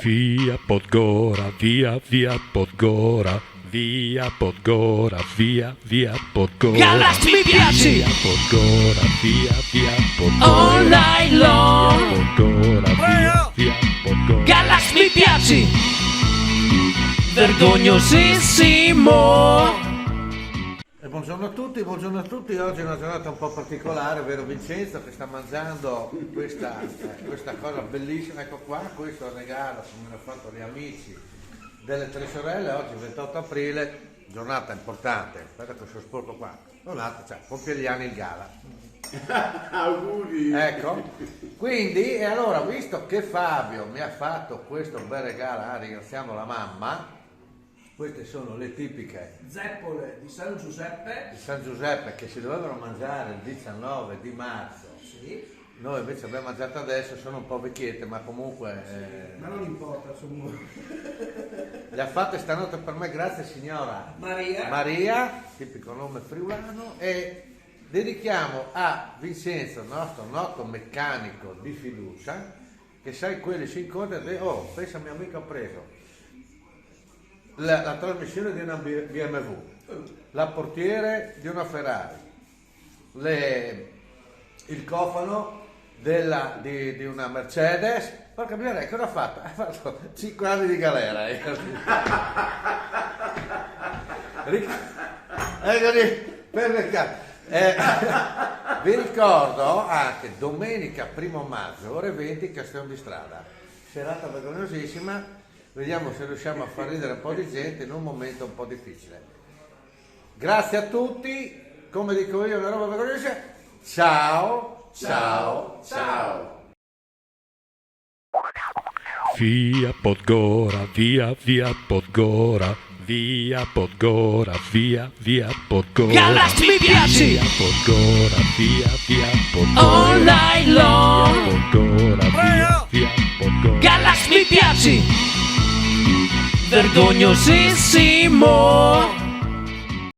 Via Podgora, via Podgora, via Podgora, via Podgora. Galax mi piaci! Via Podgora, via Podgora. All night long! Via Podgora, via Podgora. Galax mi piaci! Vergognosissimo! Buongiorno a tutti, oggi è una giornata un po' particolare, vero Vincenzo, che sta mangiando questa cosa bellissima, ecco qua, questo è un regalo che mi hanno fatto gli amici delle Tre Sorelle, oggi 28 aprile, giornata importante, aspetta che sono sporco qua, compie gli anni il Gala. Auguri! Ecco, quindi, e allora, visto che Fabio mi ha fatto questo bel regalo, ringraziamo la mamma. Queste sono le tipiche Zeppole di San Giuseppe. di San Giuseppe che si dovevano mangiare il 19 di marzo. Sì. Noi invece abbiamo mangiato adesso, sono un po' vecchiette, ma comunque Ma non importa, insomma. le ha fatte stanotte per me, grazie signora Maria, tipico nome friulano, e dedichiamo a Vincenzo, il nostro noto meccanico di fiducia, che sai quelli si incontrano e oh, pensa mio amico ho preso la trasmissione di una BMW, la portiere di una Ferrari, il cofano di una Mercedes. Porca miseria, cosa ha fatto? Ha fatto 5 anni di galera. Ecco lì, per le vi ricordo anche domenica 1 maggio, ore 20, Castello di Strada, serata vergognosissima. Vediamo se riusciamo a far ridere un po' di gente in un momento un po' difficile. Grazie a tutti, come dico io, una roba vergognosa. Ciao, ciao, ciao. Via Podgora, via Podgora, via Podgora, via Podgora. Galax mi piaci! Via Podgora, via Podgora. All night long! Via Podgora, via Podgora. Galax mi piaci! Vergognosissimo!